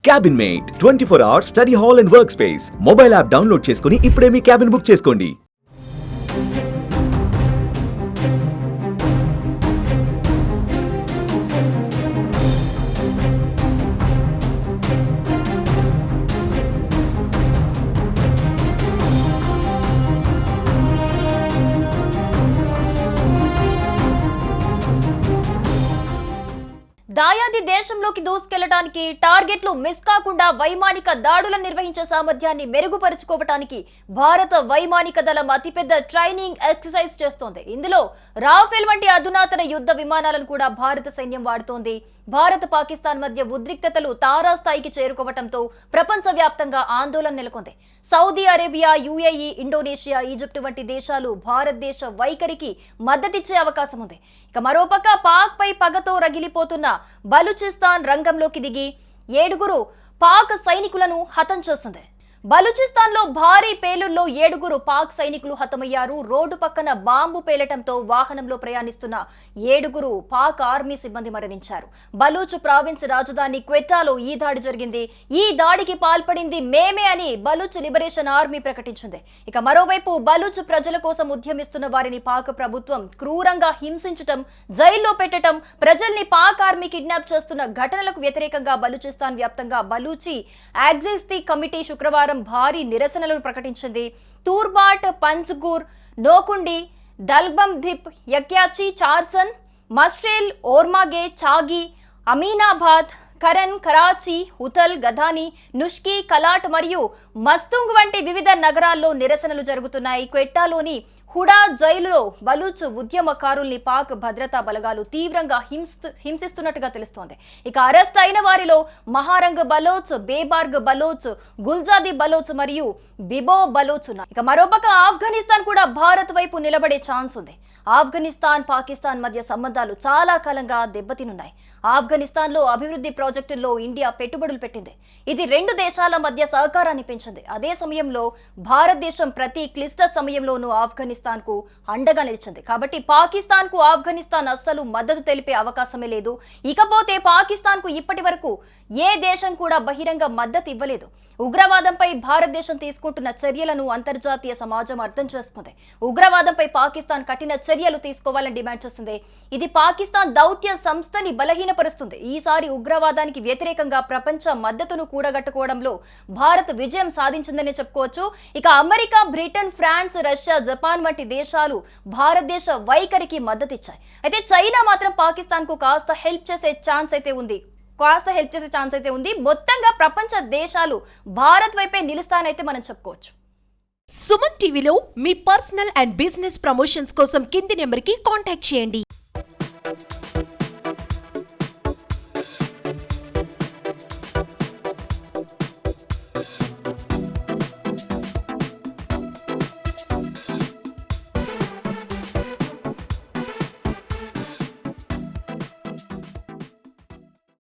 క్యాబిన్మేట్ 24 hours study hall and work space mobile app download చేసుకుని ఇప్పుడే మీ cabin book చేసుకోండి. దాయాది దేశంలోకి దూసుకెళ్లడానికి టార్గెట్లు మిస్ కాకుండా వైమానిక దాడులను నిర్వహించే సామర్థ్యాన్ని మెరుగుపరుచుకోవటానికి భారత వైమానిక దళం అతిపెద్ద ట్రైనింగ్ ఎక్సర్సైజ్ చేస్తోంది. ఇందులో రాఫెల్ వంటి అధునాతన యుద్ధ విమానాలను కూడా భారత సైన్యం వాడుతోంది. భారత్ పాకిస్తాన్ మధ్య ఉద్రిక్తతలు తారాస్థాయికి చేరుకోవడంతో ప్రపంచవ్యాప్తంగా ఆందోళన నెలకొంది. Saudi Arabia, UAE, Indonesia, Egypt వంటి దేశాలు భారతదేశ వైఖరికి మద్దతిచ్చే అవకాశం ఉంది. ఇక మరోపక్క పాక్ పై పగతో రగిలిపోతున్న బలూచిస్తాన్ రంగంలోకి దిగి 7 పాక్ సైనికులను హతం చేసింది. బలూచిస్తాన్ లో భారీ పేలుళ్లో 7 పాక్ సైనికులు హతమయ్యారు. రోడ్డు పక్కన బాంబు పేలటంతో వాహనంలో ప్రయాణిస్తున్న 7 పాక్ ఆర్మీ సిబ్బంది మరణించారు. బలూచ్ ప్రావిన్స్ రాజధాని క్వెటాలో ఈ దాడి జరిగింది. ఈ దాడికి పాల్పడింది మేమే అని బలూచ్ లిబరేషన్ ఆర్మీ ప్రకటించింది. ఇక మరోవైపు బలూచ్ ప్రజల కోసం ఉద్యమిస్తున్న వారిని పాక్ ప్రభుత్వం క్రూరంగా హింసించటం, జైల్లో పెట్టడం, ప్రజల్ని పాక్ ఆర్మీ కిడ్నాప్ చేస్తున్న ఘటనలకు వ్యతిరేకంగా బలూచిస్తాన్ వ్యాప్తంగా బలూచి యాక్సిస్తి కమిటీ శుక్రవారం భారీ నిరసనలను ప్రకటించింది. తూర్బాట్, పంజ్గూర్, నోకుండి, దల్బంధిప్, యక్యాచి, చార్సన్, మస్ట్రేల్, ఓర్మాగే, చాగి, అమీనాబాద్, కరన్, కరాచీ, ఉథల్, గధాని, నుష్కి, కలాట్ మరియు మస్తుంగ్ వంటి వివిధ నగరాల్లో నిరసనలు జరుగుతున్నాయి. క్వెట్టాలోని హుడా జైలులో బలూచ్ ఉద్యమకారుల్ని పాక్ భద్రతా బలగాలు తీవ్రంగా హింసిస్తున్నట్టుగా తెలుస్తోంది. ఇక అరెస్ట్ అయిన వారిలో మహారంగ్ బలోచ్, బేబార్గ్ బలోచ్, గుల్జాది బలోచ్ మరియు బిబో బలోచ్ ఉన్నారు. ఇక మరోపక్క ఆఫ్ఘనిస్తాన్ కూడా భారత్ వైపు నిలబడే ఛాన్స్ ఉంది. ఆఫ్ఘనిస్తాన్, పాకిస్తాన్ మధ్య సంబంధాలు చాలా కాలంగా దెబ్బతినున్నాయి. ఆఫ్ఘనిస్తాన్ లో అభివృద్ధి ప్రాజెక్టుల్లో ఇండియా పెట్టుబడులు పెట్టింది. ఇది 2 దేశాల మధ్య సహకారాన్ని పెంచింది. అదే సమయంలో భారతదేశం ప్రతి క్లిష్ట సమయంలోనూ ఆఫ్ఘనిస్తాన్ కు అండగా నిలిచింది. కాబట్టి పాకిస్తాన్ కు ఆఫ్ఘనిస్తాన్ అస్సలు మద్దతు తెలిపే అవకాశమే లేదు. ఇకపోతే పాకిస్తాన్ కు ఇప్పటి వరకు ఏ దేశం కూడా బహిరంగ మద్దతు ఇవ్వలేదు. ఉగ్రవాదంపై భారతదేశం తీసుకుంటున్న చర్యలను అంతర్జాతీయ సమాజం అర్థం చేసుకుంది. ఉగ్రవాదంపై పాకిస్తాన్ కఠిన చర్యలు తీసుకోవాలని డిమాండ్ చేస్తుంది. ఇది పాకిస్తాన్ దౌత్య సంస్థని బలహీనపరుస్తుంది. ఈసారి ఉగ్రవాదానికి వ్యతిరేకంగా ప్రపంచ మద్దతును కూడగట్టుకోవడంలో భారత్ విజయం సాధించిందని చెప్పుకోవచ్చు. ఇక America, Britain, France, Russia, Japan వంటి దేశాలు భారతదేశ వైఖరికి మద్దతు ఇచ్చాయి. అయితే చైనా మాత్రం పాకిస్తాన్ కు కాస్త హెల్ప్ చేసే ఛాన్స్ అయితే ఉంది. మొత్తంగా ప్రపంచ దేశాలు భారత్ వైపే నిలుస్తానైతే మనం చెప్పుకోవచ్చు. సుమన్ టీవీలో మీ పర్సనల్ అండ్ బిజినెస్ ప్రమోషన్స్ కోసం కింది నెంబర్కి కాంటాక్ట్ చేయండి.